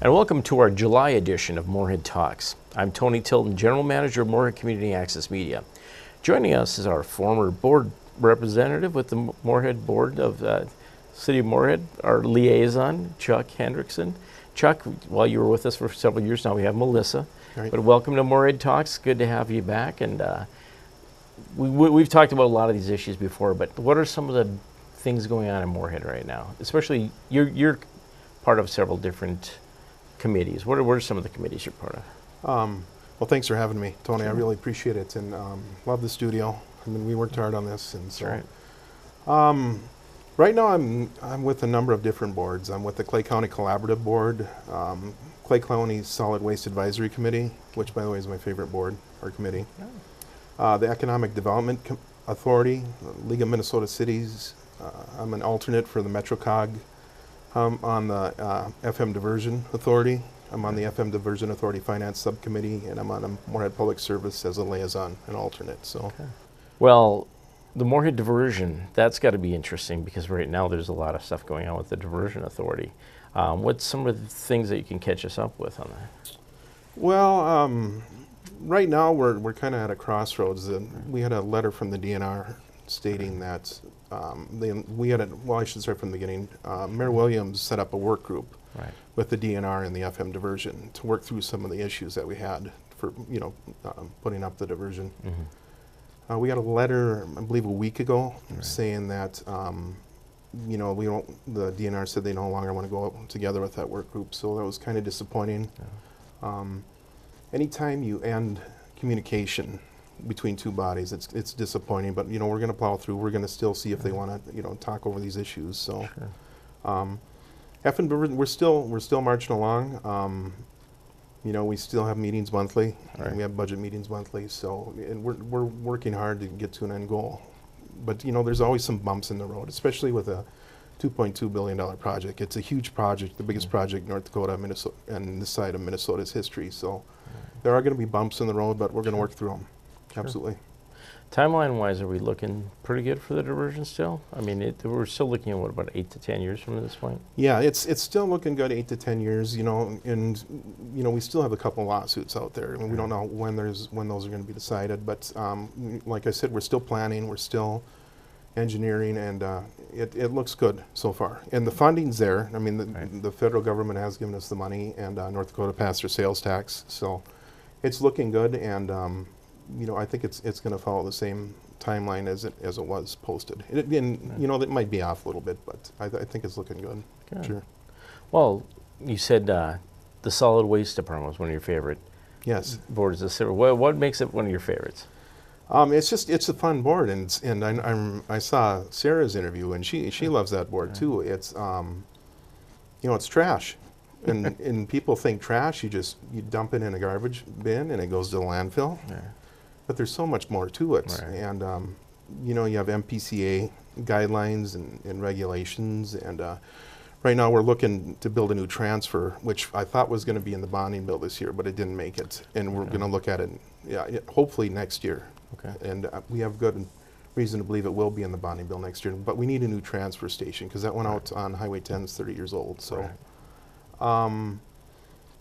And welcome to our July edition of Moorhead Talks. I'm Tony Tilton, General Manager of Moorhead Community Access Media. Joining us is our former board representative with the Moorhead Board of City of Moorhead, our liaison, Chuck Hendrickson. Chuck, while you were with us for several years now, we have Melissa. Right. But welcome to Moorhead Talks. Good to have you back. And we've talked about a lot of these issues before, but what are some of the things going on in Moorhead right now? Especially, you're part of several different committees. What are some of the committees you're part of? Well, thanks for having me, Tony. Sure. I really appreciate it, and love the studio. I mean, we worked hard on this, and so. Right. Right now, I'm with a number of different boards. I'm with the Clay County Collaborative Board, Clay County Solid Waste Advisory Committee, which, by the way, is my favorite board or committee. The Economic Development Authority, League of Minnesota Cities. I'm an alternate for the MetroCog. On the FM Diversion Authority. I'm on the FM Diversion Authority Finance Subcommittee, and I'm on a Moorhead Public Service as a liaison and alternate. So, Okay. Well, the Moorhead Diversion, that's got to be interesting because right now there's a lot of stuff going on with the Diversion Authority. What's some of the things that you can catch us up with on that? well, right now we're kind of at a crossroads. We had a letter from the DNR stating that I should start from the beginning. Mayor Williams set up a work group Right. with the DNR and the FM diversion to work through some of the issues that we had for, putting up the diversion. Mm-hmm. We got a letter, I believe, a week ago Right. saying that, the DNR said they no longer want to go together with that work group, so that was kind of disappointing. Yeah. Anytime you end communication between two bodies, it's disappointing, but we're going to plow through. We're going to still see if they want to talk over these issues. So, Sure. we're still marching along. We still have meetings monthly. Right. We have budget meetings monthly. So, and we're working hard to get to an end goal. But there's always some bumps in the road, especially with a $2.2 billion project. It's a huge project, the biggest project in North Dakota, Minnesota, and this side of Minnesota's history. So, there are going to be bumps in the road, but we're going to work through them. Sure. Absolutely. Timeline-wise, are we looking pretty good for the diversion still? I mean, we're still looking at, about 8 to 10 years from this point? Yeah, it's still looking good, 8 to 10 years, and we still have a couple lawsuits out there. I mean, we don't know when those are going to be decided, but like I said, we're still planning, we're still engineering, and it looks good so far. And the funding's there. I mean, the federal government has given us the money, and North Dakota passed their sales tax, so it's looking good, and I think it's going to follow the same timeline as it was posted. It might be off a little bit, but I think it's looking good. Good. Sure. Well, you said the Solid Waste Department was one of your favorite Yes. boards. What makes it one of your favorites? It's a fun board, and I saw Sarah's interview, and she loves that board too. It's it's trash. And people think trash, you dump it in a garbage bin and it goes to the landfill. Yeah. But there's so much more to it. Right. And, you have MPCA guidelines and regulations. And right now we're looking to build a new transfer, which I thought was going to be in the bonding bill this year, but it didn't make it. And we're going to look at it, hopefully next year. Okay. And we have good reason to believe it will be in the bonding bill next year. But we need a new transfer station because that went out on Highway 10 is 30 years old. So. Right.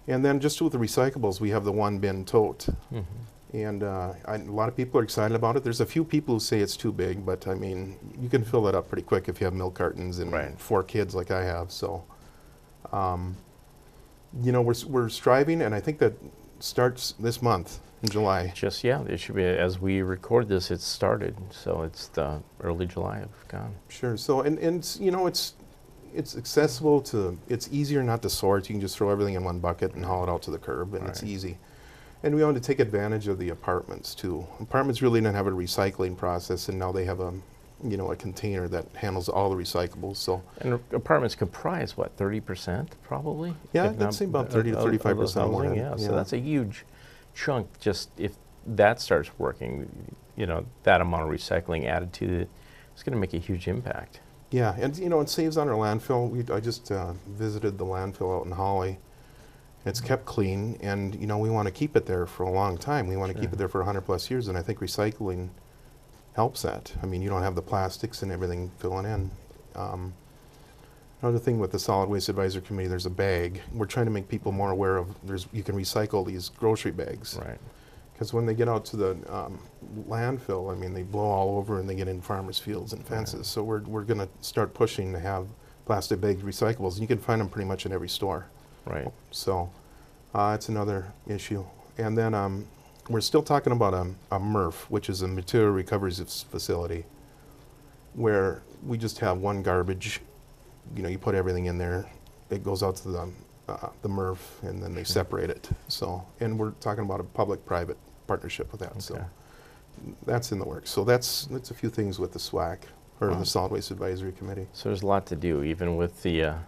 And then just with the recyclables, we have the one bin tote. Mm-hmm. And a lot of people are excited about it. There's a few people who say it's too big, but I mean, you can fill that up pretty quick if you have milk cartons and Right. 4 kids like I have. So, we're striving, and I think that starts this month in July. It should be, as we record this, it's started. So it's the early July of gone. Sure. So, and it's accessible it's easier not to sort. You can just throw everything in one bucket and haul it out to the curb, and it's Right. easy. And we want to take advantage of the apartments too. Apartments really don't have a recycling process, and now they have a container that handles all the recyclables. So And apartments comprise, 30% probably? yeah, If I'd say about of- 30 to of 35% housing, more. yeah, so that's a huge chunk. Just if that starts working, that amount of recycling added to it, it's going to make a huge impact. Yeah, and it saves on our landfill. I just visited the landfill out in Holly. It's kept clean, and we want to keep it there for a long time. We want to keep it there for 100+ years, and I think recycling helps that. I mean, you don't have the plastics and everything filling in. Another thing with the Solid Waste Advisory Committee, there's a bag. We're trying to make people more aware of you can recycle these grocery bags. Right. Because when they get out to the landfill, I mean, they blow all over and they get in farmers' fields and fences. Right. So we're going to start pushing to have plastic bag recyclables. You can find them pretty much in every store. Right. So it's another issue. And then we're still talking about a MRF, which is a material recovery facility, where we just have one garbage. You know, you put everything in there, it goes out to the MRF, and then they separate it. So, and we're talking about a public-private partnership with that. Okay. So that's in the works. So that's a few things with the SWAC, or the Solid Waste Advisory Committee. So there's a lot to do, even with the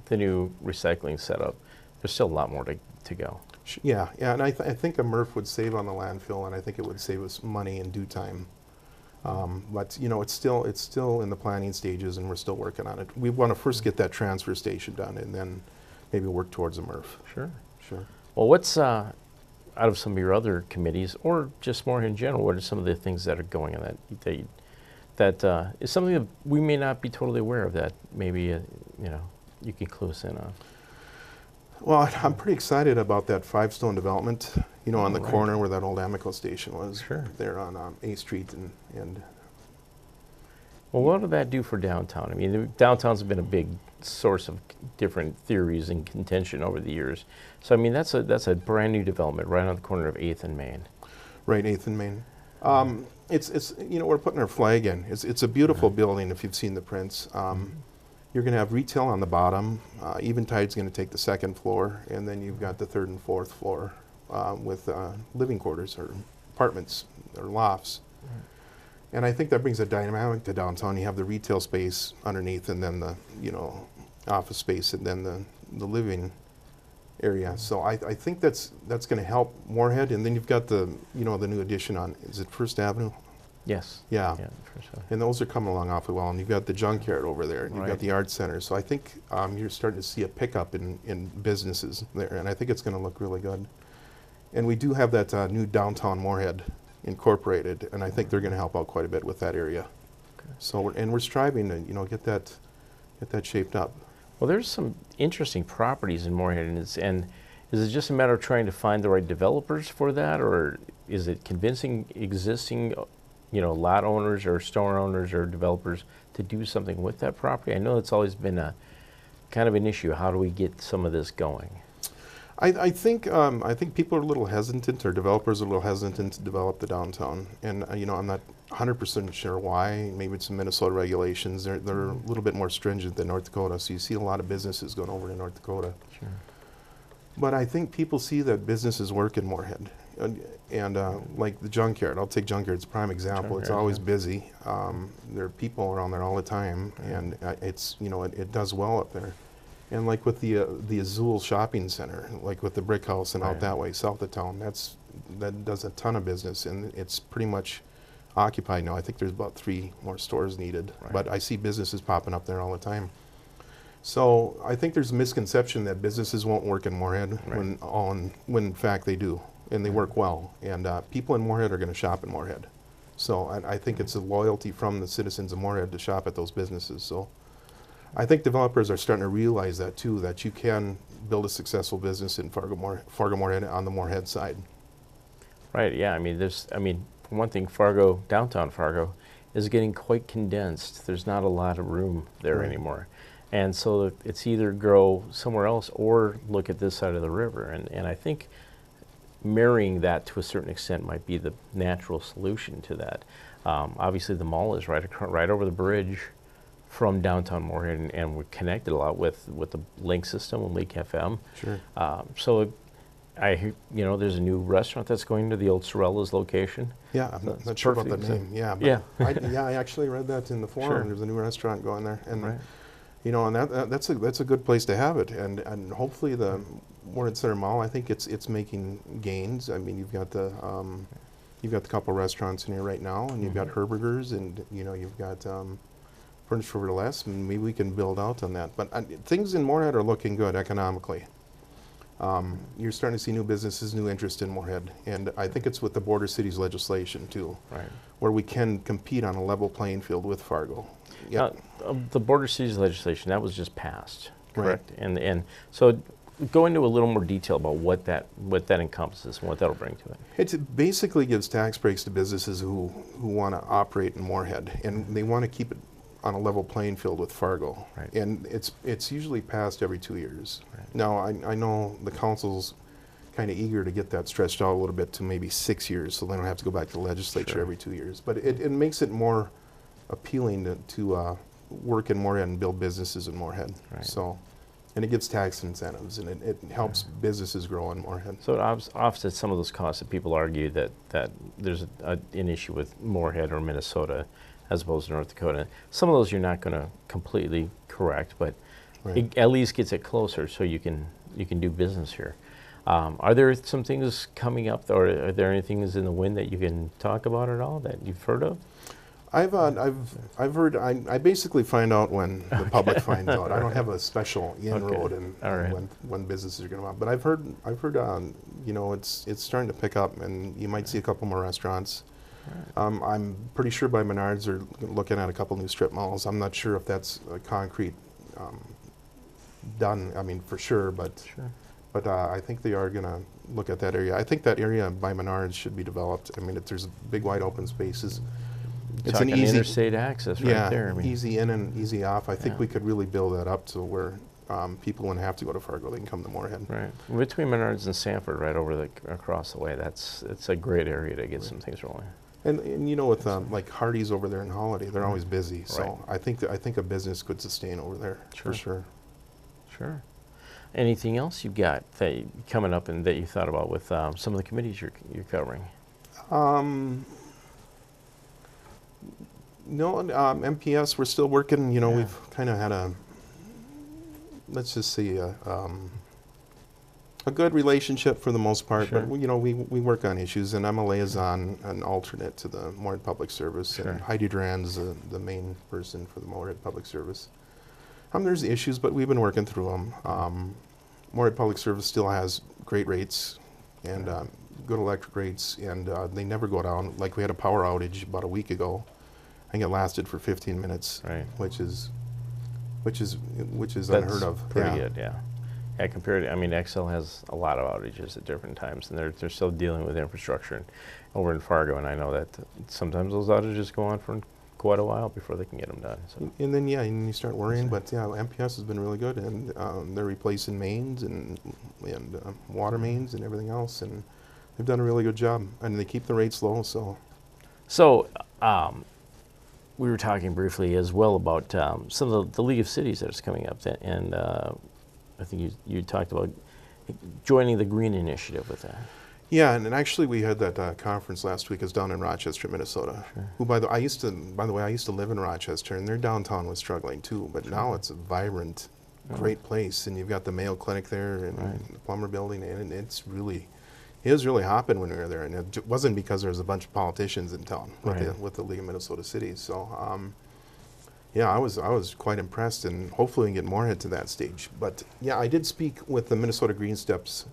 new recycling setup. There's still a lot more to go. Yeah, and I think a MRF would save on the landfill, and I think it would save us money in due time. But you know, it's still in the planning stages, and we're still working on it. We want to first get that transfer station done, and then maybe work towards a MRF. Sure. Sure. Well, what's out of some of your other committees, or just more in general, what are some of the things that are going on that is something that we may not be totally aware of that maybe you can clue us in on? Well, I'm pretty excited about that 5-stone development, you know, on the Right. corner where that old Amico station was. Sure. There on A Street and Well, what did that do for downtown? I mean, downtown's been a big source of different theories and contention over the years. So, I mean, that's a brand new development right on the corner of 8th and Main. right, 8th and Main. It's you know, we're putting our flag in. It's a beautiful building if you've seen the prints. You're going to have retail on the bottom. Eventide's going to take the 2nd floor, and then you've got the 3rd and 4th floor with living quarters or apartments or lofts. And I think that brings a dynamic to downtown. You have the retail space underneath, and then the office space, and then the living area. So I think that's going to help Moorhead. And then you've got the new addition on, is it First Avenue? Yes. Yeah. Yeah, for sure. And those are coming along awfully well. And you've got the junkyard over there, and you've got Right. the art center. So I think you're starting to see a pickup in businesses there, and I think it's going to look really good. And we do have that new downtown Moorhead incorporated, and I think they're going to help out quite a bit with that area. Okay. So we're striving to get that shaped up. Well, there's some interesting properties in Moorhead, and is it just a matter of trying to find the right developers for that, or is it convincing existing lot owners or store owners or developers to do something with that property? I know it's always been a kind of an issue. How do we get some of this going? I think people are a little hesitant, or developers are a little hesitant to develop the downtown, and I'm not 100% sure why. Maybe it's the Minnesota regulations. They're a little bit more stringent than North Dakota, so you see a lot of businesses going over to North Dakota. Sure. But I think people see that businesses work in Moorhead, and like the junkyard. I'll take junkyard as a prime example. It's Junkyard, always yeah. busy. There are people around there all the time, and it does well up there. And like with the Azul Shopping Center, like with the Brick House and out Right. that way, south of town, that does a ton of business, and it's pretty much occupied now. I think there's about 3 more stores needed, Right. but I see businesses popping up there all the time. So I think there's a misconception that businesses won't work in Moorhead Right. when in fact they do, and they work well. And people in Moorhead are going to shop in Moorhead. So I think it's a loyalty from the citizens of Moorhead to shop at those businesses. So I think developers are starting to realize that too, that you can build a successful business in Fargo Moorhead on the Moorhead side. Right, yeah, for one thing, downtown Fargo is getting quite condensed. There's not a lot of room there Right. anymore. And so it's either grow somewhere else or look at this side of the river. And I think marrying that to a certain extent might be the natural solution to that. Obviously the mall is right over the bridge from downtown Moorhead, and we're connected a lot with the link system and Link FM. Sure. So there's a new restaurant that's going to the old Sorella's location. Yeah, I'm That's not sure about the perfect. name. Yeah, but Yeah. I actually read that in the forum. Sure. There's a new restaurant going there, and Right. and that's a good place to have it. And hopefully the Moorhead Center Mall, I think it's making gains. I mean, you've got the couple restaurants in here right now, and you've got Herberger's, and you've got Furniture for Less, and maybe we can build out on that. But things in Moorhead are looking good economically. You're starting to see new businesses, new interest in Moorhead, and I think it's with the border cities legislation too, Right. where we can compete on a level playing field with Fargo. Yep. The border cities legislation, that was just passed, Right. correct? And so go into a little more detail about what that encompasses and what that'll bring to it. It basically gives tax breaks to businesses who want to operate in Moorhead, and they want to keep it on a level playing field with Fargo. Right. And it's usually passed every 2 years. Right. Now, I know the council's kind of eager to get that stretched out a little bit to maybe 6 years, so they don't have to go back to the legislature Sure. every 2 years. But it makes it more appealing to work in Moorhead and build businesses in Moorhead. Right. So, and it gives tax incentives, and it helps businesses grow in Moorhead. So it offsets some of those costs that people argue that there's an issue with Moorhead or Minnesota as opposed to North Dakota. Some of those you're not going to completely correct, but Right. it at least gets it closer so you can do business here. Are there some things coming up, or are there any things in the wind that you can talk about at all that you've heard of? I've heard. I basically find out when the public finds out. I don't have a special inroad in All right. when businesses are going to come up. But I've heard. You know, it's starting to pick up, and you might see a couple more restaurants. I'm pretty sure by Menards are looking at a couple new strip malls. I'm not sure if that's a concrete done. I mean, for sure, but Sure. but I think they are going to look at that area. I think that area by Menards should be developed. I mean, there's big wide open spaces. It's Talking an easy interstate access right yeah, there. I mean, easy in and easy off. I think Yeah. we could really build that up to where people wouldn't have to go to Fargo. They can come to Moorhead. right between Menards and Sanford, right over across the way. It's a great area to get some things rolling. And you know, with like Hardee's over there in Holiday, they're always busy. So Right. I think a business could sustain over there Sure. for sure. Sure. Anything else you've got coming up and that you thought about with some of the committees you're covering? No, MPS, we're still working. You know, Yeah. we've kind of had let's just say, a good relationship for the most part. Sure. But you know, we work on issues, and I'm a liaison, an alternate to the Moorhead Public Service, Sure. and Heidi Duran's the main person for the Moorhead Public Service. There's issues, but we've been working through them. Moorhead Public Service still has great rates and good electric rates, and they never go down. Like we had a power outage about a week ago. I think it lasted for 15 minutes, Right. which is That's unheard of. Pretty Yeah. good, yeah. Yeah, compared to, I mean, Excel has a lot of outages at different times, and they're still dealing with infrastructure over in Fargo, and I know that sometimes those outages go on for quite a while before they can get them done. So. And then and you start worrying, but yeah, MPS has been really good, and they're replacing mains and water mains and everything else, and they've done a really good job, and they keep the rates low. So, we were talking briefly as well about some of the League of Cities that's coming up, and I think you talked about joining the Green Initiative with that. Yeah, and actually we had that conference last week. It's down in Rochester, Minnesota. Sure. Who, by the way, I used to live in Rochester, and their downtown was struggling too. But now it's a vibrant, great place, and you've got the Mayo Clinic there and Right. the Plumber Building, and it was really hopping when we were there. And it wasn't because there was a bunch of politicians in town Right. with the League of Minnesota Cities. So, yeah, I was quite impressed, and hopefully we can get Moorhead to that stage. But yeah, I did speak with the Minnesota Green Steps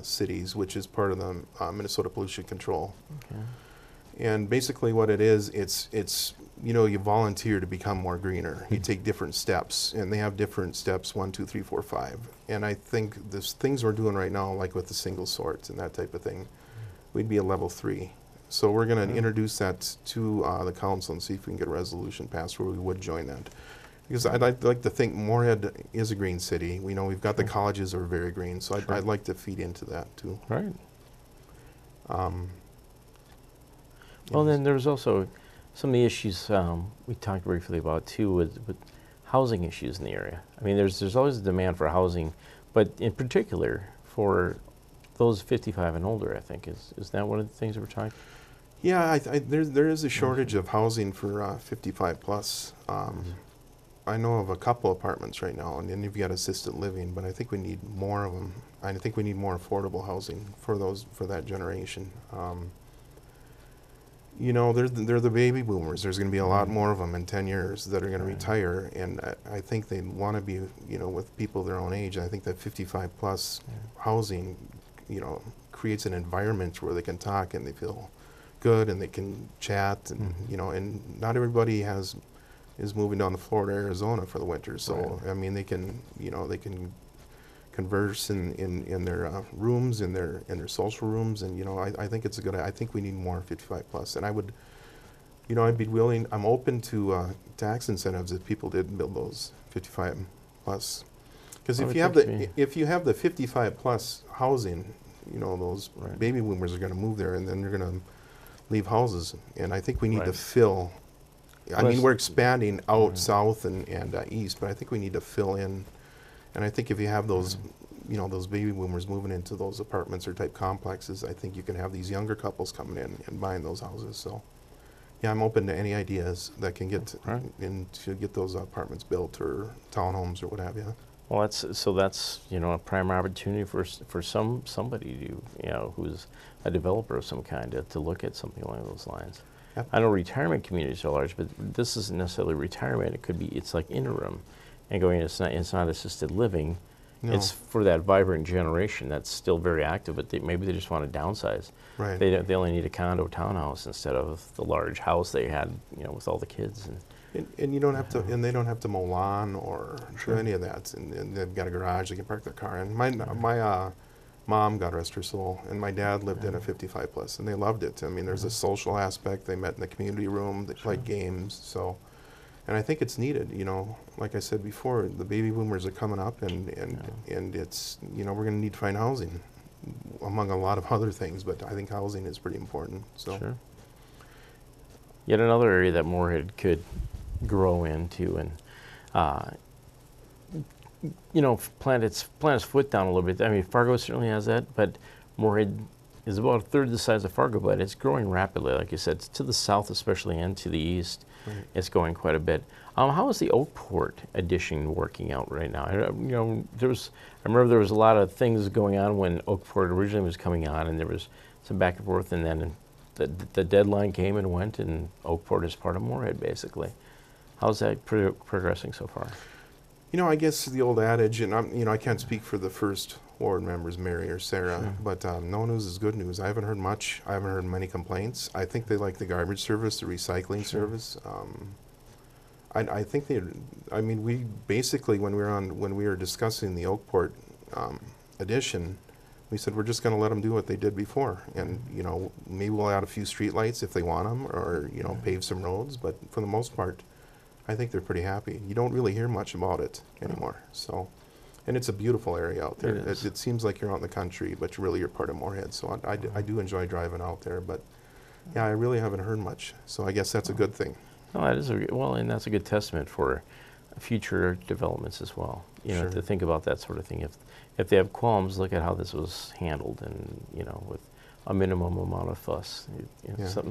cities, which is part of the Minnesota Pollution Control. Okay. And basically, what it is, it's you volunteer to become more greener. You take different steps, and they have different steps 1, 2, 3, 4, 5. And I think there's things we're doing right now, like with the single sorts and that type of thing, we'd be a level 3. So we're going to introduce that to the council and see if we can get a resolution passed where we would join that. Because I'd like to think Moorhead is a green city. We know we've got the colleges are very green, so Sure. I'd like to feed into that too. Right. Well, then there was also some of the issues we talked briefly about too with housing issues in the area. I mean, there's always a demand for housing, but in particular for those 55 and older, I think. Is that one of the things that we're talking? Yeah, there is a shortage of housing for 55 plus. I know of a couple apartments right now, and then you've got assisted living, but I think we need more of them. I think we need more affordable housing for that generation. they're the baby boomers. There's going to be a lot more of them in 10 years that are going to retire, and I think they want to be, with people their own age. I think that 55 plus housing, creates an environment where they can talk and they feel good and they can chat, and and not everybody is moving down the floor to Arizona for the winter. So I mean, they can converse in their rooms, in their social rooms, and I think it's a good. I think we need more 55 plus, and I would, I'd be willing. I'm open to tax incentives if people did build those 55 plus, because if you have the 55 plus housing, those baby boomers are going to move there, and then they're going to leave houses, and I think we need to fill. I mean, we're expanding out south and east, but I think we need to fill in. And I think if you have those, those baby boomers moving into those apartments or type complexes, I think you can have these younger couples coming in and buying those houses. So, yeah, I'm open to any ideas that can get in to get those apartments built or townhomes or what have you. Well, that's a prime opportunity for somebody to who's a developer of some kind to look at something along those lines. Yep. I know retirement communities are large, but this isn't necessarily retirement. It's like interim, and going. It's not assisted living. No. It's for that vibrant generation that's still very active, but maybe they just want to downsize. Right. They only need a condo townhouse instead of the large house they had, with all the kids. And you don't have to, and they don't have to mow lawn or do any of that. And they've got a garage they can park their car in. My mom, God rest her soul, and my dad lived in a 55 plus, and they loved it. I mean, there's a social aspect. They met in the community room. They played games. So, and I think it's needed. Like I said before, the baby boomers are coming up, and it's we're going to need to find housing, among a lot of other things. But I think housing is pretty important. So. Sure. Yet another area that Moorhead could grow into and plant its foot down a little bit. I mean, Fargo certainly has that, but Moorhead is about a third the size of Fargo, but it's growing rapidly. Like you said, it's to the south especially and to the east. Right. It's going quite a bit. How is the Oakport addition working out right now? I remember there was a lot of things going on when Oakport originally was coming on, and there was some back and forth, and then the deadline came and went, and Oakport is part of Moorhead basically. How's that progressing so far? I guess the old adage, and I can't speak for the first ward members, Mary or Sarah, but no news is good news. I haven't heard much. I haven't heard many complaints. I think they like the garbage service, the recycling service. I think we basically, when we were discussing the Oakport addition, we said we're just going to let them do what they did before, and maybe we'll add a few street lights if they want them, or pave some roads. But for the most part, I think they're pretty happy. You don't really hear much about it anymore. So, and it's a beautiful area out there. It seems like you're out in the country, but you're part of Moorhead. So I do enjoy driving out there. But yeah, I really haven't heard much. So I guess that's a good thing. No, that is and that's a good testament for future developments as well. Sure. To think about that sort of thing. If they have qualms, look at how this was handled, and with a minimum amount of fuss.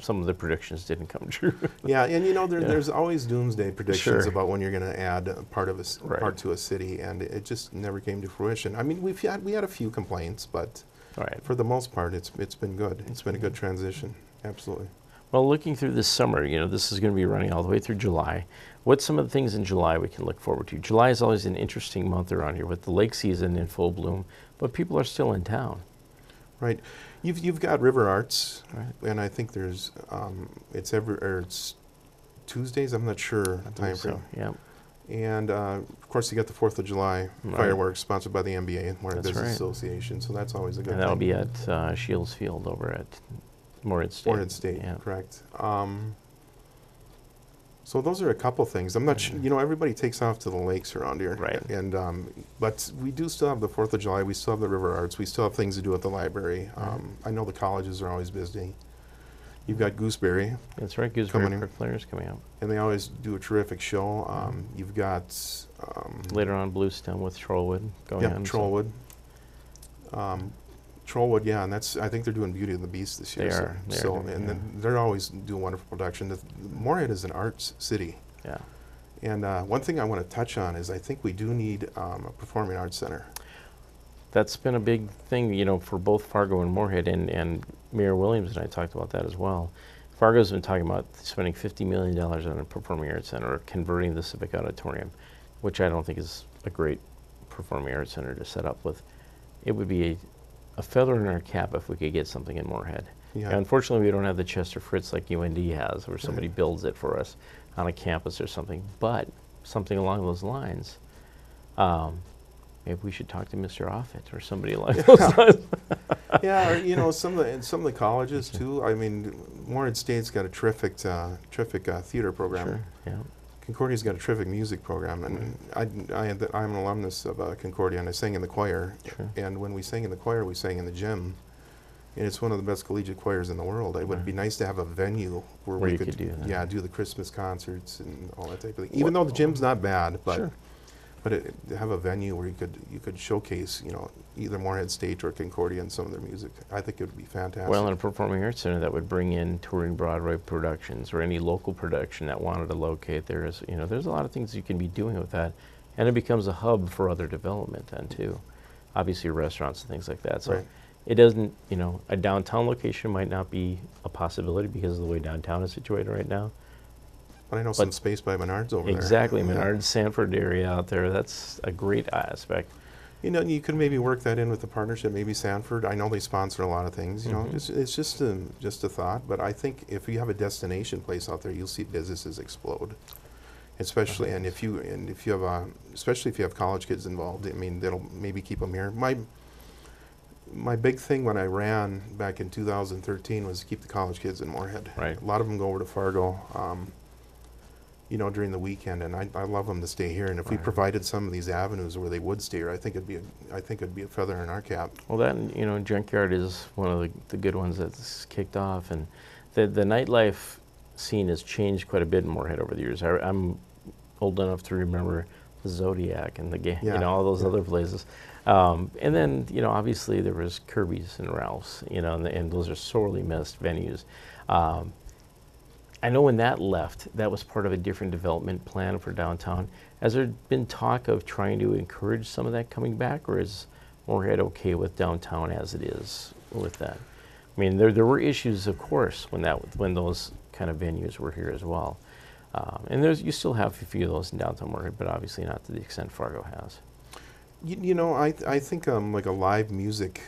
Some of the predictions didn't come true. Yeah, and there's always doomsday predictions about when you're going to add a part to a city, and it just never came to fruition. I mean, we had a few complaints, but for the most part, it's been good. It's been a good transition. Absolutely. Well, looking through this summer, this is going to be running all the way through July. What's some of the things in July we can look forward to? July is always an interesting month around here with the lake season in full bloom, but people are still in town. Right. You've got River Arts, and I think there's it's Tuesdays. I'm not sure time frame. So, yeah. And of course, you got the 4th of July fireworks sponsored by the MBA, Moorhead Business Association. So that's always a good thing. And that'll be at Shields Field over at Moorhead State. Moorhead State, correct. So those are a couple things. I'm not sure, everybody takes off to the lakes around here. Right. And, but we do still have the 4th of July. We still have the River Arts. We still have things to do at the library. I know the colleges are always busy. You've got Gooseberry. That's right, Gooseberry Park Players coming out. And they always do a terrific show. You've got... later on, Bluestone with Trollwood going on. Yeah, Trollwood. Trollwood, yeah, and I think they're doing Beauty and the Beast this year. They're always doing wonderful production. Moorhead is an arts city. Yeah. And one thing I want to touch on is I think we do need a performing arts center. That's been a big thing, for both Fargo and Moorhead, and Mayor Williams and I talked about that as well. Fargo's been talking about spending $50 million on a performing arts center, or converting the Civic Auditorium, which I don't think is a great performing arts center to set up with. It would be a feather in our cap if we could get something in Moorhead. Yeah. And unfortunately, we don't have the Chester Fritz like UND has, where somebody builds it for us on a campus or something. But something along those lines, maybe we should talk to Mr. Offit or somebody along those lines. Yeah, or, you know, some of the colleges too. I mean, Moorhead State's got a terrific theater program. Sure, yeah. Concordia's got a terrific music program, and I'm an alumnus of Concordia, and I sang in the choir. Sure. And when we sang in the choir, we sang in the gym, and it's one of the best collegiate choirs in the world. It would be nice to have a venue where we you could do that. yeah, do the Christmas concerts and all that type of thing. Even though the gym's not bad, but Sure. to have a venue where you could showcase, you know, either Moorhead State or Concordia and some of their music, I think it would be fantastic. Well, in a performing arts center that would bring in touring Broadway productions or any local production that wanted to locate there is, you know, there's a lot of things you can be doing with that, and it becomes a hub for other development then too. Obviously restaurants and things like that. So Right. it doesn't, you know, a downtown location might not be a possibility because of the way downtown is situated right now. But I know some space by Menards over Exactly, there. Menards, Sanford area out there, that's a great aspect. You know, you could maybe work that in with the partnership, maybe Sanford. I know they sponsor a lot of things, you know, it's just a thought, but I think if you have a destination place out there, you'll see businesses explode. Especially, and if you have especially if you have college kids involved, I mean, that'll maybe keep them here. My big thing when I ran back in 2013 was to keep the college kids in Moorhead. Right. A lot of them go over to Fargo, you know, during the weekend, and I love them to stay here. And if we Right. provided some of these avenues where they would stay here, I think it'd be a feather in our cap. Well, that, you know, Junkyard is one of the good ones that's kicked off, and the nightlife scene has changed quite a bit in Moorhead over the years. I'm old enough to remember the Zodiac and you know, all those other places. And then, you know, obviously there was Kirby's and Ralph's, you know, and those are sorely missed venues. I know when that left, that was part of a different development plan for downtown. Has there been talk of trying to encourage some of that coming back, or is Moorhead okay with downtown as it is with that? I mean, there were issues, of course, when those kind of venues were here as well. And you still have a few of those in downtown Moorhead, but obviously not to the extent Fargo has. You know, I think like a live music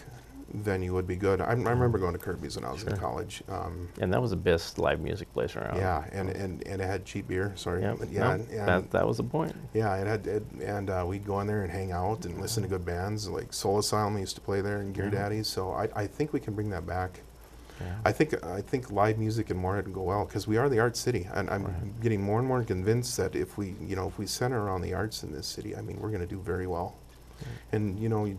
venue would be good. I remember going to Kirby's when I was in college. And that was the best live music place around. Yeah, and it had cheap beer. Sorry, Yep. but yeah, No, that was the point. yeah, and we'd go in there and hang out and listen to good bands like Soul Asylum used to play there and Gear Daddies. So I think we can bring that back. Yeah. I think live music in Moorhead would go well because we are the arts city, and I'm getting more and more convinced that if we center around the arts in this city, I mean, we're going to do very well. And you know,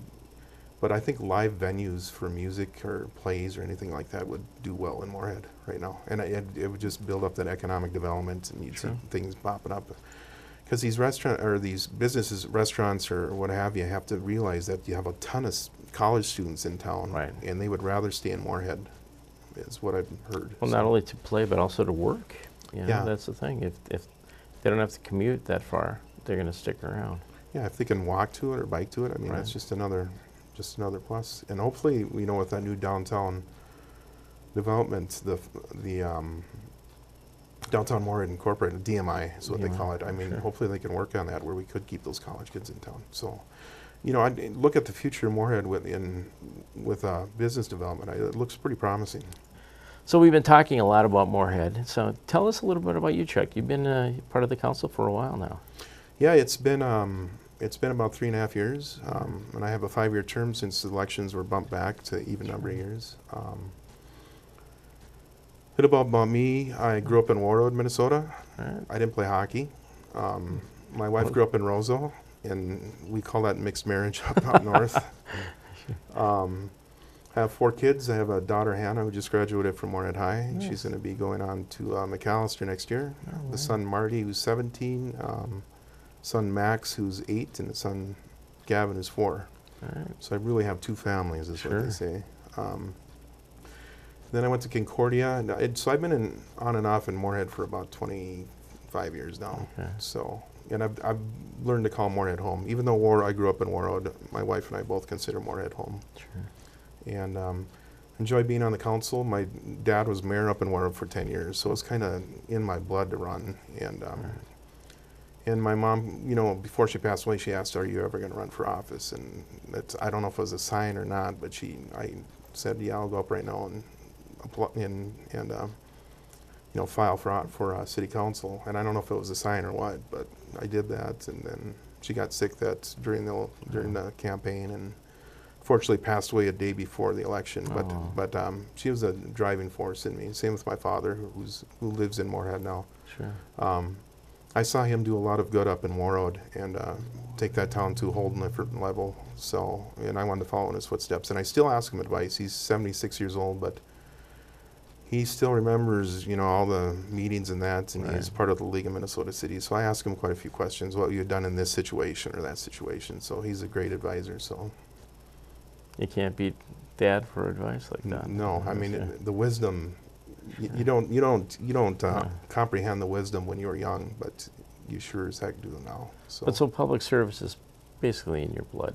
but I think live venues for music or plays or anything like that would do well in Moorhead right now, and it would just build up that economic development, and you'd see things popping up. Because these these businesses, restaurants or what have you, have to realize that you have a ton of college students in town, Right. and they would rather stay in Moorhead, is what I've heard. Well, not only to play, but also to work. You know, Yeah. that's the thing. If they don't have to commute that far, they're going to stick around. Yeah, if they can walk to it or bike to it, I mean, Right. that's just another plus. And hopefully, you know, with that new downtown development, the Downtown Moorhead Incorporated, DMI is what they call it. I mean, hopefully they can work on that where we could keep those college kids in town. So, you know, I look at the future of Moorhead with business development. It looks pretty promising. So we've been talking a lot about Moorhead. So tell us a little bit about you, Chuck. You've been part of the council for a while now. Yeah, it's been about 3.5 years, and I have a 5-year term since the elections were bumped back to even number of years. Bit about me, I grew up in Warroad, Minnesota. Right. I didn't play hockey. My wife grew up in Roseau, and we call that mixed marriage up north. I have 4 kids. I have a daughter, Hannah, who just graduated from Moorhead High. Nice. She's going to be going on to McAllister next year. Oh, The son, Marty, who's 17. Son, Max, who's 8. And the son, Gavin, who's 4. All right. So I really have 2 families, is what they Sure. say. Then I went to Concordia. And so I've been on and off in Moorhead for about 25 years now. Okay. So, and I've learned to call Moorhead home. Even though I grew up in Warroad, my wife and I both consider Moorhead home. Sure. And enjoy being on the council. My dad was mayor up in Warren for 10 years, so it's kind of in my blood to run. And my mom, you know, before she passed away, she asked, "Are you ever going to run for office?" And I don't know if it was a sign or not, but I said, "Yeah, I'll go up right now and apply and you know, file for city council." And I don't know if it was a sign or what, but I did that. And then she got sick during the campaign, and fortunately passed away a day before the election. But she was a driving force in me. Same with my father, who lives in Moorhead now. Sure. I saw him do a lot of good up in Moorhead and take that town to a whole different level. So, and I wanted to follow in his footsteps. And I still ask him advice. He's 76 years old, but he still remembers, you know, all the meetings and that, and he's part of the League of Minnesota Cities. So I ask him quite a few questions, what you've done in this situation or that situation. So he's a great advisor. So You can't beat Dad for advice like that. no, I mean the wisdom. You don't comprehend the wisdom when you were young, but you sure as heck do now. So public service is basically in your blood.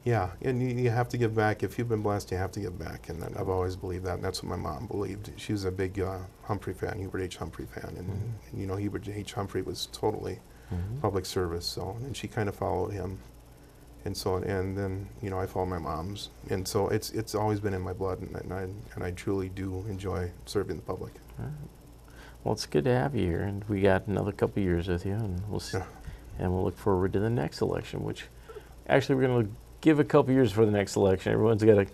Yeah, and you have to give back. If you've been blessed, you have to give back, and I've always believed that, and that's what my mom believed. She was a big Humphrey fan, Hubert H. Humphrey fan, and you know, Hubert H. Humphrey was totally public service, so, and she kind of followed him. And so, and then, you know, I follow my mom's, and so it's always been in my blood, and I truly do enjoy serving the public. Right. Well, it's good to have you here, and we got another couple of years with you, and we'll look forward to the next election. Which, actually, we're going to give a couple of years for the next election. Everyone's got to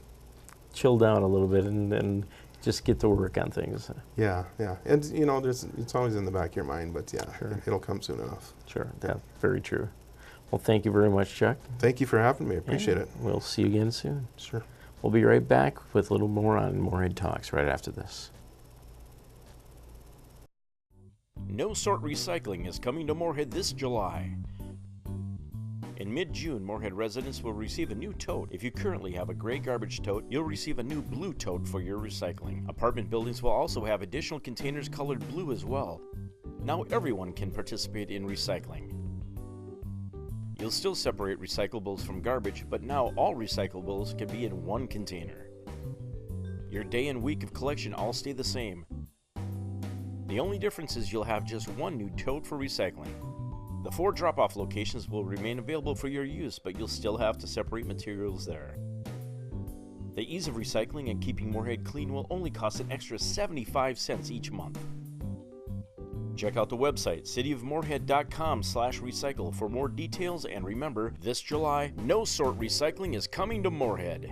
chill down a little bit and just get to work on things. Yeah, and you know, it's always in the back of your mind, but yeah, sure. It'll come soon enough. Sure, yeah, very true. Well, thank you very much, Chuck. Thank you for having me. I appreciate it. We'll see you again soon. Sure. We'll be right back with a little more on Moorhead Talks right after this. No Sort Recycling is coming to Moorhead this July. In mid-June, Moorhead residents will receive a new tote. If you currently have a gray garbage tote, you'll receive a new blue tote for your recycling. Apartment buildings will also have additional containers colored blue as well. Now everyone can participate in recycling. You'll still separate recyclables from garbage, but now all recyclables can be in one container. Your day and week of collection all stay the same. The only difference is you'll have just one new tote for recycling. The 4 drop-off locations will remain available for your use, but you'll still have to separate materials there. The ease of recycling and keeping Moorhead clean will only cost an extra 75 cents each month. Check out the website, cityofmoorhead.com/recycle for more details, and remember, this July, No Sort Recycling is coming to Moorhead.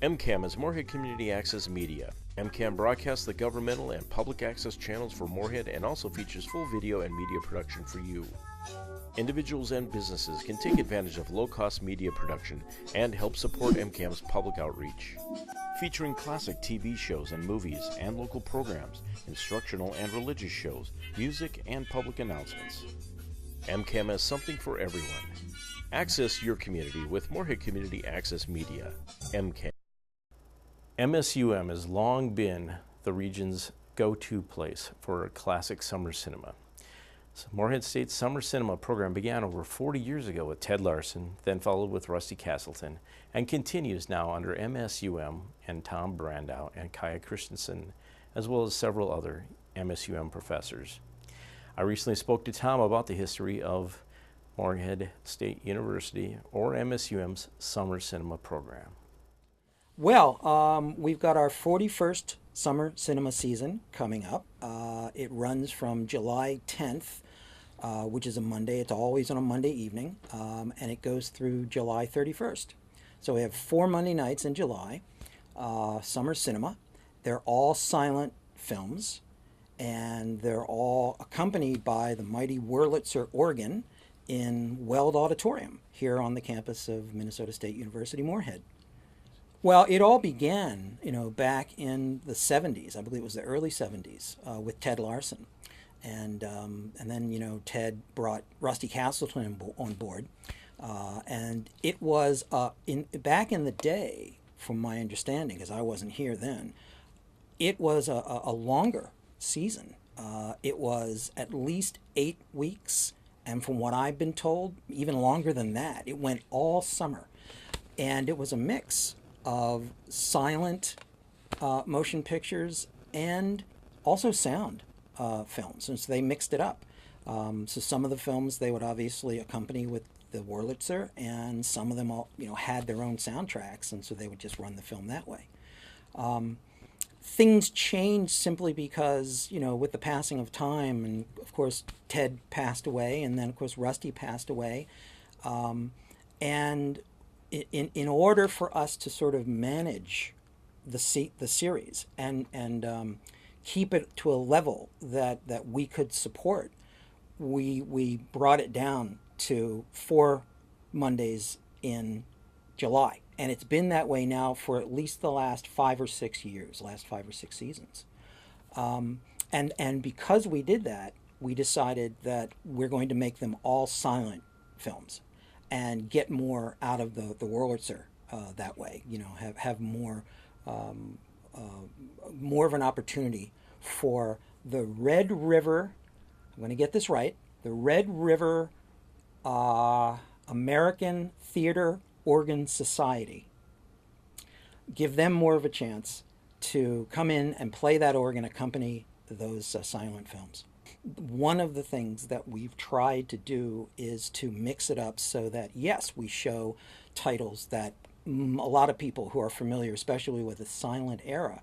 MCAM is Moorhead Community Access Media. MCAM broadcasts the governmental and public access channels for Moorhead and also features full video and media production for you. Individuals and businesses can take advantage of low-cost media production and help support MCAM's public outreach. Featuring classic TV shows and movies and local programs, instructional and religious shows, music, and public announcements. MCAM has something for everyone. Access your community with Moorhead Community Access Media. MCAM. MSUM has long been the region's go-to place for classic summer cinema. Moorhead State's summer cinema program began over 40 years ago with Ted Larson, then followed with Rusty Castleton, and continues now under MSUM and Tom Brandow and Kaya Christensen, as well as several other MSUM professors. I recently spoke to Tom about the history of Moorhead State University, or MSUM's summer cinema program. Well, we've got our 41st summer cinema season coming up. It runs from July 10th, which is a Monday. It's always on a Monday evening, and it goes through July 31st. So we have 4 Monday nights in July, summer cinema. They're all silent films, and they're all accompanied by the mighty Wurlitzer organ in Weld Auditorium here on the campus of Minnesota State University, Moorhead. Well, it all began, back in the 70s. I believe it was the early 70s with Ted Larson. And then, Ted brought Rusty Castleton on board. And it was, back in the day, from my understanding, because I wasn't here then, it was a longer season. It was at least 8 weeks And from what I've been told, even longer than that. It went all summer. And it was a mix of silent motion pictures and also sound films. And so they mixed it up. So some of the films they would obviously accompany with the Wurlitzer, and some of them all, had their own soundtracks, and so they would just run the film that way. Things changed simply because, with the passing of time, and of course Ted passed away, and then of course Rusty passed away, and in order for us to sort of manage the series and keep it to a level that we could support, we brought it down to 4 Mondays in July. And it's been that way now for at least the last 5 or 6 years, last 5 or 6 seasons. And because we did that, we decided that we're going to make them all silent films and get more out of the Wurlitzer that way. Have more more of an opportunity for the Red River. I'm going to get this right. The Red River American Theater Organ Society. Give them more of a chance to come in and play that organ, accompany those silent films. One of the things that we've tried to do is to mix it up so that, yes, we show titles that a lot of people who are familiar, especially with the silent era,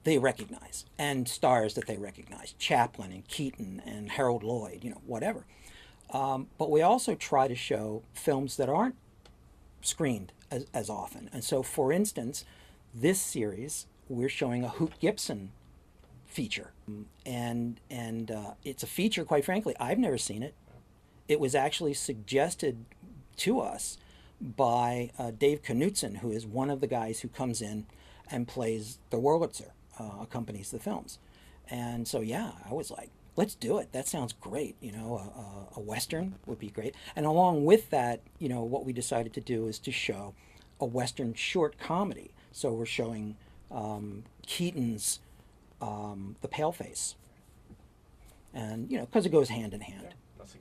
they recognize, and stars that they recognize, Chaplin and Keaton and Harold Lloyd, whatever. But we also try to show films that aren't screened as often. And so, for instance, this series, we're showing a Hoot Gibson feature. And it's a feature, quite frankly, I've never seen it. It was actually suggested to us by Dave Knutson, who is one of the guys who comes in and plays the Wurlitzer, accompanies the films. And so, yeah, I was like, let's do it. That sounds great. A Western would be great. And along with that, what we decided to do is to show a Western short comedy. So we're showing Keaton's The Paleface. And, because it goes hand in hand.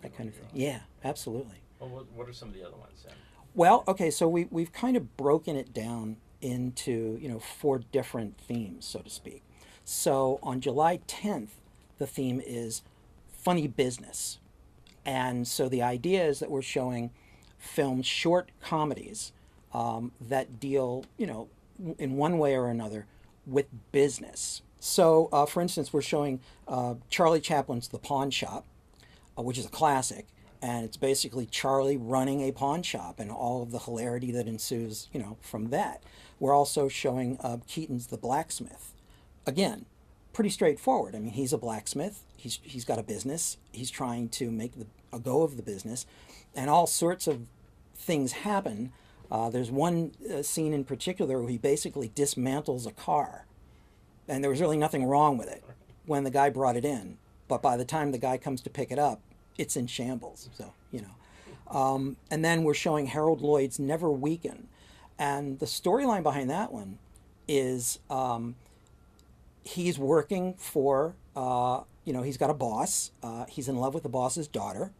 That kind of thing. Yeah, absolutely. Well, what are some of the other ones then? Well, okay, so we've kind of broken it down into, 4 different themes, so to speak. So on July 10th, the theme is funny business. And so the idea is that we're showing filmed short comedies that deal, in one way or another with business. So, for instance, we're showing Charlie Chaplin's The Pawn Shop, which is a classic. And it's basically Charlie running a pawn shop and all of the hilarity that ensues, from that. We're also showing Keaton's The Blacksmith. Again, pretty straightforward. I mean, he's a blacksmith. He's got a business. He's trying to make a go of the business. And all sorts of things happen. There's one scene in particular where he basically dismantles a car. And there was really nothing wrong with it when the guy brought it in. But by the time the guy comes to pick it up, it's in shambles. So, and then we're showing Harold Lloyd's Never Weaken. And the storyline behind that one is he's working for, he's got a boss. He's in love with the boss's daughter.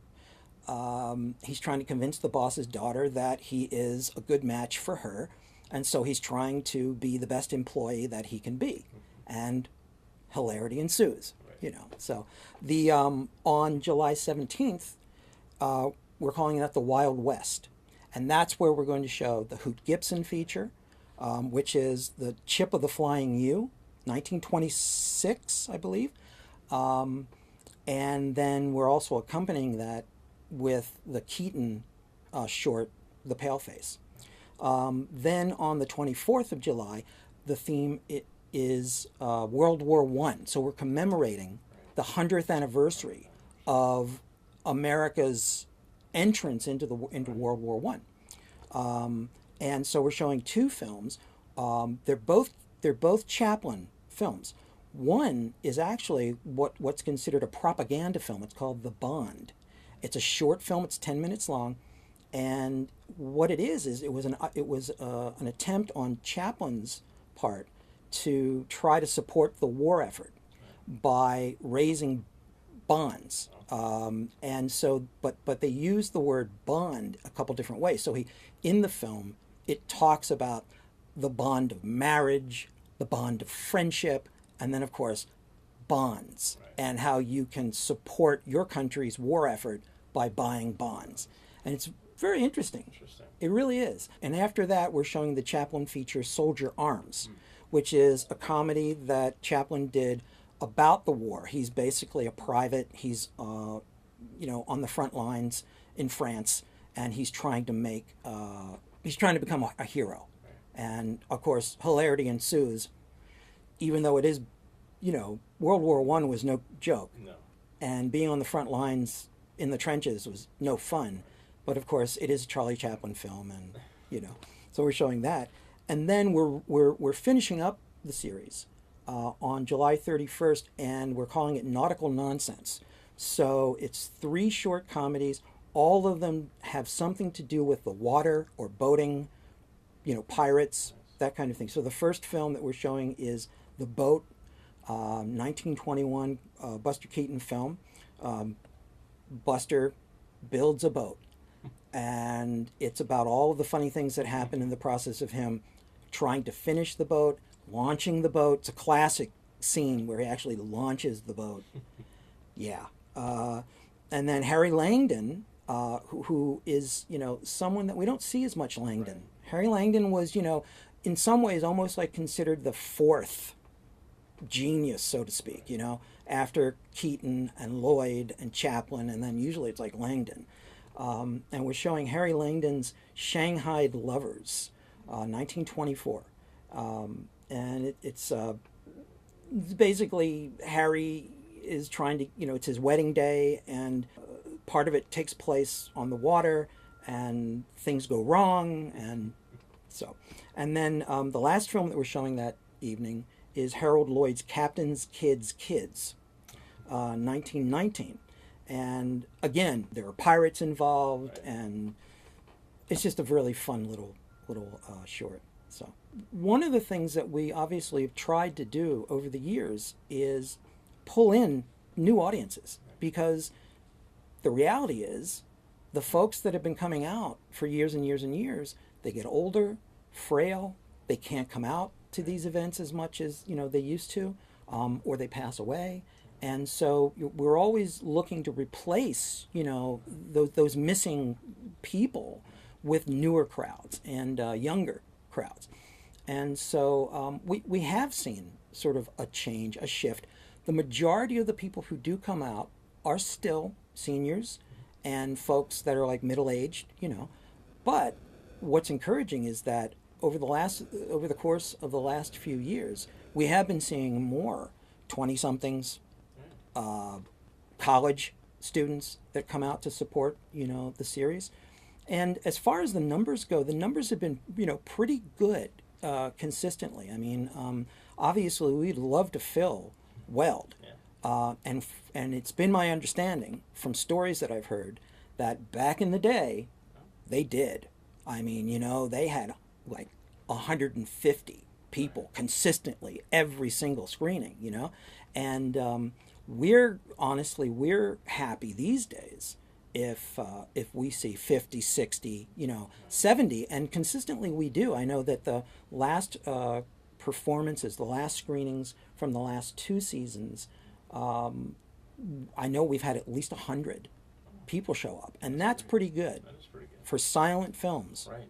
He's trying to convince the boss's daughter that he is a good match for her. And so he's trying to be the best employee that he can be. And hilarity ensues. So the on July 17th, we're calling that the Wild West. And that's where we're going to show the Hoot Gibson feature, which is the Chip of the Flying U, 1926, I believe. And then we're also accompanying that with the Keaton short, The Paleface. Then on the 24th of July, the theme is World War I. So we're commemorating the 100th anniversary of America's entrance into World War I. And so we're showing 2 films. They're both Chaplin films. One is actually what's considered a propaganda film. It's called The Bond. It's a short film. It's 10 minutes long. And what it is it was an attempt on Chaplin's part to try to support the war effort by raising bonds And so, but they use the word bond a couple different ways. So in the film, it talks about the bond of marriage, the bond of friendship, and then of course, bonds, and how you can support your country's war effort by buying bonds. And it's very interesting. It really is. And after that, we're showing the Chaplin feature Soldier Arms, which is a comedy that Chaplin did about the war. He's basically a private. He's on the front lines in France, and he's trying to become a hero. And of course, hilarity ensues, even though it is, World War I was no joke. No. And being on the front lines in the trenches was no fun. But of course, it is a Charlie Chaplin film, and so we're showing that. And then we're finishing up the series on July 31st, and we're calling it Nautical Nonsense. So it's 3 short comedies. All of them have something to do with the water or boating, pirates, that kind of thing. So the first film that we're showing is The Boat, 1921 Buster Keaton film. Buster builds a boat, and it's about all of the funny things that happen in the process of him trying to finish the boat, launching the boat. It's a classic scene where he actually launches the boat. Yeah. And then Harry Langdon, who is, someone that we don't see as much Langdon. Right. Harry Langdon was, in some ways almost like considered the 4th genius, so to speak, after Keaton and Lloyd and Chaplin, and then usually it's like Langdon. And we're showing Harry Langdon's Shanghai Lovers, 1924. And it's basically Harry is trying to, it's his wedding day, and part of it takes place on the water, and things go wrong, and so. And then the last film that we're showing that evening is Harold Lloyd's Captain's Kids, 1919. And again, there are pirates involved, and it's just a really fun little short. So one of the things that we obviously have tried to do over the years is pull in new audiences, because the reality is the folks that have been coming out for years and years and years, they get older, frail, they can't come out to these events as much as they used to, or they pass away. And so we're always looking to replace those missing people with newer crowds and younger crowds. And so we have seen sort of a change, a shift. The majority of the people who do come out are still seniors and folks that are like middle-aged, But what's encouraging is that over the course of the last few years, we have been seeing more 20-somethings, college students that come out to support, the series. And as far as the numbers go, the numbers have been, pretty good consistently. I mean, obviously, we'd love to fill Weld. And it's been my understanding from stories that I've heard that back in the day, they did. I mean, they had like 150 people consistently every single screening, and we're happy these days if we see 50, 60, 70, and consistently we do. I know that the last performances, the last screenings from the last 2 seasons, I know we've had at least 100 people show up, and that's pretty good. That is pretty good. For silent films. Right.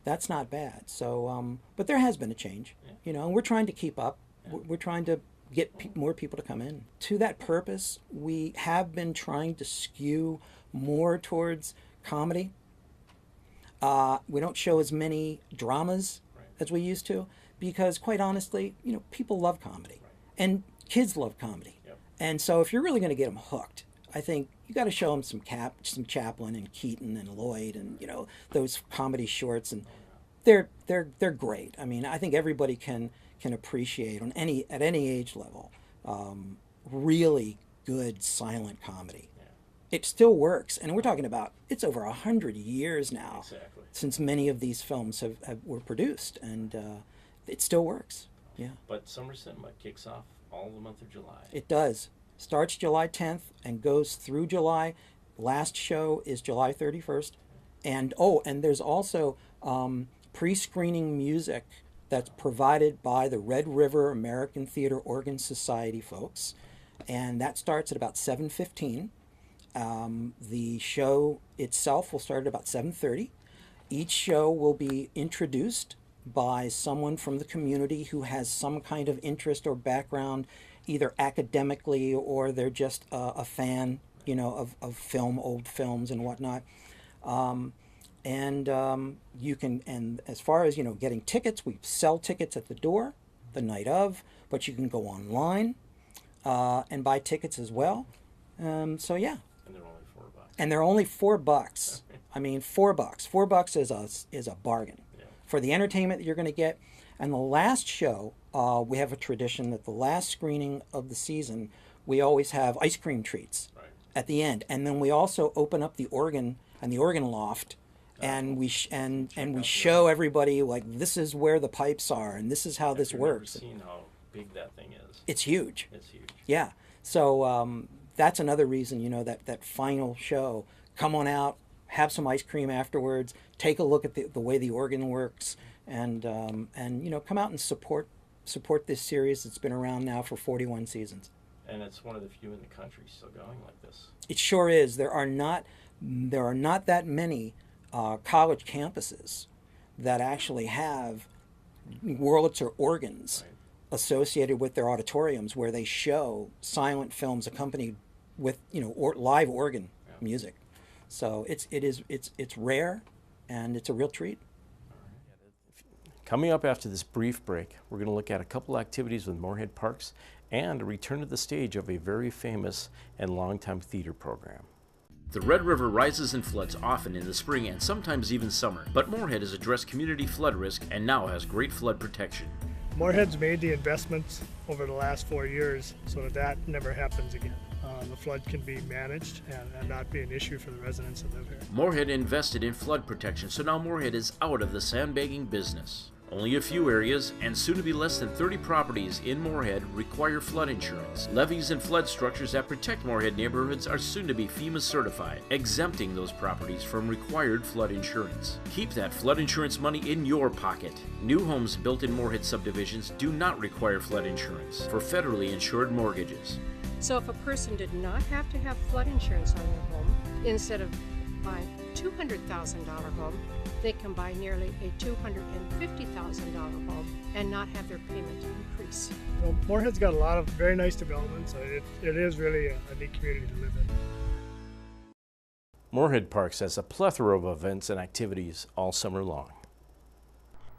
That's not bad. So, but there has been a change, and we're trying to keep up. Yeah. We're trying to get more people to come in. To that purpose, we have been trying to skew more towards comedy. We don't show as many dramas as we used to, because quite honestly, people love comedy. Right. And kids love comedy. Yep. And so if you're really going to get them hooked, I think you got to show them some Chaplin and Keaton and Lloyd and those comedy shorts, and they're great. I mean, I think everybody can appreciate at any age level really good silent comedy. Yeah. It still works, and we're talking about it's over 100 years now since many of these films were produced, and it still works. Yeah. But summer cinema kicks off all the month of July. It does. Starts July 10th and goes through July. Last show is July 31st. And and there's also pre-screening music that's provided by the Red River American Theater Organ Society folks. And that starts at about 7:15. The show itself will start at about 7:30. Each show will be introduced by someone from the community who has some kind of interest or background, either academically or they're just a fan, of film, old films and whatnot. You can, and as far as, getting tickets, we sell tickets at the door the night of, but you can go online and buy tickets as well. So yeah. And they're only $4. And they're only $4. I mean, $4. $4 is a bargain for the entertainment that you're going to get. And the last show, we have a tradition that the last screening of the season, we always have ice cream treats at the end, and then we also open up the organ and the organ loft, and we show everybody, like, this is where the pipes are, and this is how this works. I've never seen how big that thing is. It's huge. It's huge. Yeah. So that's another reason, that final show. Come on out, have some ice cream afterwards, take a look at the way the organ works, and come out and support this series that's been around now for 41 seasons. And it's one of the few in the country still going like this. It sure is. There are not that many college campuses that actually have Wurlitzer organs associated with their auditoriums, where they show silent films accompanied with live organ music. So it's rare, and it's a real treat. Coming up after this brief break, we're going to look at a couple activities with Moorhead Parks and a return to the stage of a very famous and longtime theater program. The Red River rises and floods often in the spring and sometimes even summer, but Moorhead has addressed community flood risk and now has great flood protection. Moorhead's made the investments over the last 4 years so that never happens again. The flood can be managed and not be an issue for the residents that live here. Moorhead invested in flood protection, so now Moorhead is out of the sandbagging business. Only a few areas, and soon to be less than 30 properties in Moorhead, require flood insurance. Levees and flood structures that protect Moorhead neighborhoods are soon to be FEMA certified, exempting those properties from required flood insurance. Keep that flood insurance money in your pocket. New homes built in Moorhead subdivisions do not require flood insurance for federally insured mortgages. So if a person did not have to have flood insurance on their home, instead of buying a $200,000 home, they can buy nearly a $250,000 home and not have their payment increase. Well, Moorhead's got a lot of very nice developments. It is really a neat community to live in. Moorhead Parks has a plethora of events and activities all summer long.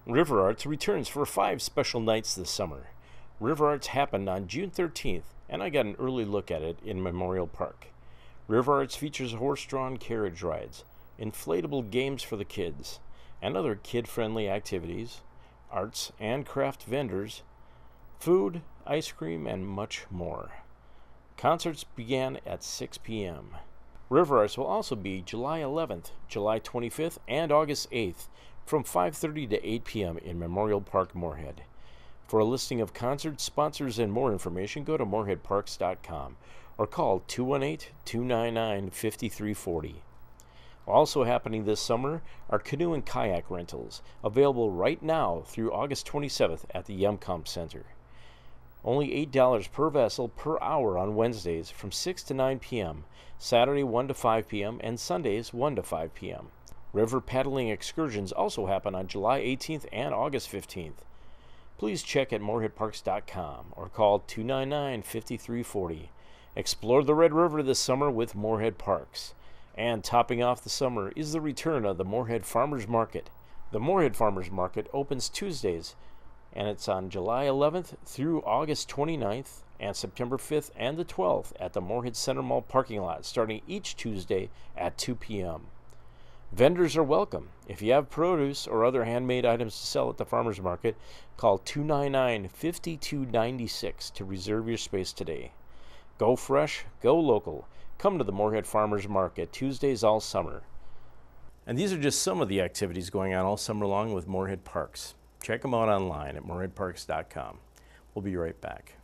River Arts returns for 5 special nights this summer. River Arts happened on June 13th, and I got an early look at it in Memorial Park. River Arts features horse-drawn carriage rides, inflatable games for the kids, and other kid-friendly activities, arts and craft vendors, food, ice cream, and much more. Concerts began at 6 p.m. River Arts will also be July 11th, July 25th, and August 8th from 5:30 to 8 p.m. in Memorial Park, Moorhead. For a listing of concerts, sponsors, and more information, go to moorheadparks.com or call 218-299-5340. Also happening this summer are canoe and kayak rentals, available right now through August 27th at the Yumcomp Center. Only $8 per vessel per hour on Wednesdays from 6 to 9 p.m., Saturday 1 to 5 p.m., and Sundays 1 to 5 p.m. River paddling excursions also happen on July 18th and August 15th. Please check at moorheadparks.com or call 299-5340. Explore the Red River this summer with Moorhead Parks. And topping off the summer is the return of the Moorhead Farmers Market. The Moorhead Farmers Market opens Tuesdays, and it's on July 11th through August 29th and September 5th and the 12th at the Moorhead Center Mall parking lot, starting each Tuesday at 2 p.m. Vendors are welcome. If you have produce or other handmade items to sell at the farmers market, call 299-5296 to reserve your space today. Go fresh, go local. Come to the Moorhead Farmers Market Tuesdays all summer. And these are just some of the activities going on all summer long with Moorhead Parks. Check them out online at moorheadparks.com. We'll be right back.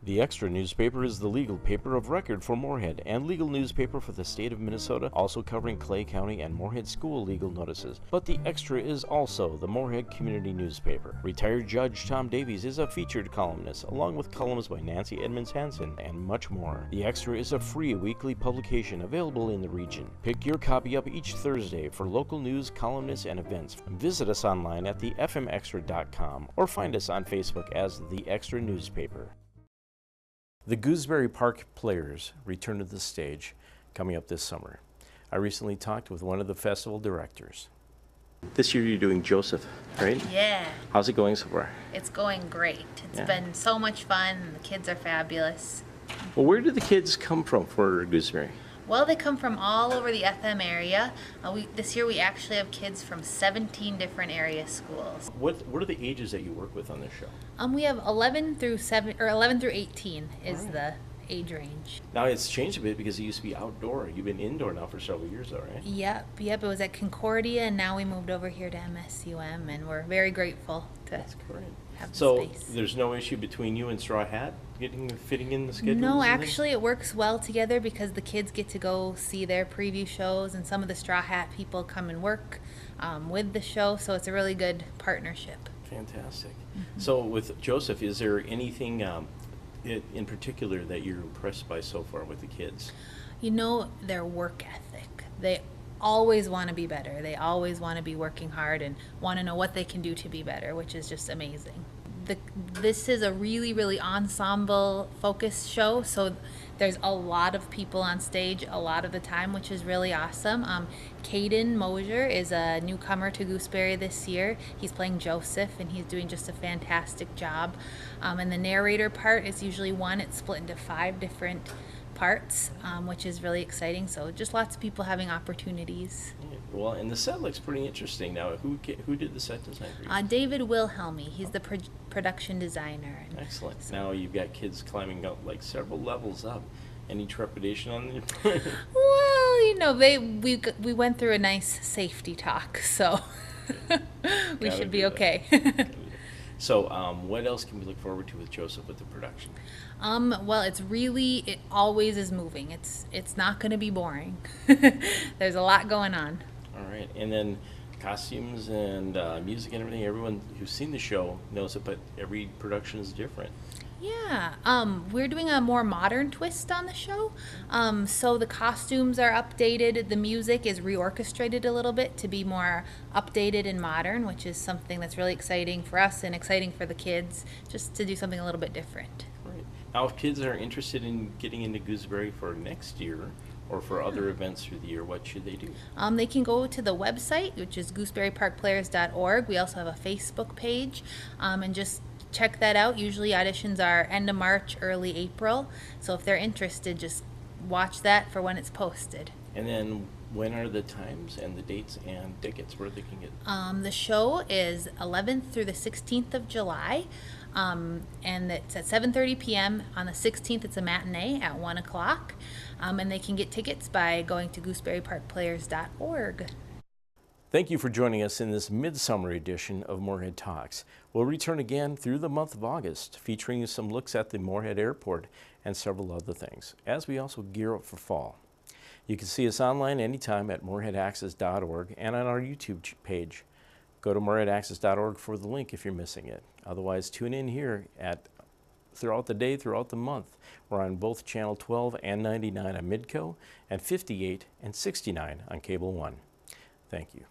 The Extra newspaper is the legal paper of record for Moorhead and legal newspaper for the state of Minnesota, also covering Clay County and Moorhead school legal notices. But the Extra is also the Moorhead community newspaper. Retired Judge Tom Davies is a featured columnist, along with columns by Nancy Edmonds Hansen and much more. The Extra is a free weekly publication available in the region. Pick your copy up each Thursday for local news, columnists, and events. Visit us online at thefmextra.com or find us on Facebook as The Extra Newspaper. The Gooseberry Park Players return to the stage coming up this summer. I recently talked with one of the festival directors. This year you're doing Joseph, right? Yeah, How's it going so far? it's going great. It's Yeah. been so much fun, and the kids are fabulous. Well, where do the kids come from for Gooseberry? Well, they come from all over the FM area. This year we actually have kids from 17 different area schools. What are the ages that you work with on this show? We have 11 through 18 is the age range. Now it's changed a bit because it used to be outdoor. You've been indoor now for several years, though, right? Yep. It was at Concordia, and now we moved over here to MSUM, and we're very grateful to That's great. have the So space. there's no issue between you and Straw Hat fitting in the schedules? No, and things? actually, it works well together because the kids get to go see their preview shows, and some of the Straw Hat people come and work with the show, so it's a really good partnership. Fantastic. So with Joseph, is there anything in particular that you're impressed by so far with the kids? You know, their work ethic. They always want to be better. They always want to be working hard and want to know what they can do to be better, which is just amazing. This is a really, really ensemble focused show, so there's a lot of people on stage a lot of the time, which is really awesome. Caden Mosier is a newcomer to Gooseberry this year. He's playing Joseph, and he's doing just a fantastic job. And the narrator part is usually one. It's split into 5 different parts, which is really exciting. So just lots of people having opportunities. Yeah, well, and the set looks pretty interesting. Now, who did the set design for you? David Wilhelmy, he's the production designer. And Excellent. Now you've got kids climbing up like several levels up. Any trepidation on your part? well, you know, we went through a nice safety talk, so we Gotta should do be that. okay. So, what else can we look forward to with Joseph with the production? Well, it always is moving. It's not going to be boring. There's a lot going on. All right, and then costumes and music and everything. Everyone who's seen the show knows it, but every production is different. Yeah, we're doing a more modern twist on the show. So the costumes are updated. The music is reorchestrated a little bit to be more updated and modern, which is something that's really exciting for us and exciting for the kids, just to do something a little bit different. Right. Now, if kids are interested in getting into Gooseberry for next year or for other events through the year, what should they do? They can go to the website, which is gooseberryparkplayers.org. We also have a Facebook page, and just check that out. Usually auditions are end of March, early April. So if they're interested, just watch that for when it's posted. And then when are the times and the dates and tickets where they can get? The show is 11th through the 16th of July, and it's at 7:30 p.m. On the 16th, it's a matinee at 1 o'clock, and they can get tickets by going to gooseberryparkplayers.org. Thank you for joining us in this midsummer edition of Moorhead Talks. We'll return again through the month of August, featuring some looks at the Moorhead Airport and several other things, as we also gear up for fall. You can see us online anytime at moorheadaccess.org and on our YouTube page. Go to moorheadaccess.org for the link if you're missing it. Otherwise, tune in here throughout the day, throughout the month. We're on both Channel 12 and 99 on Midco, and 58 and 69 on Cable 1. Thank you.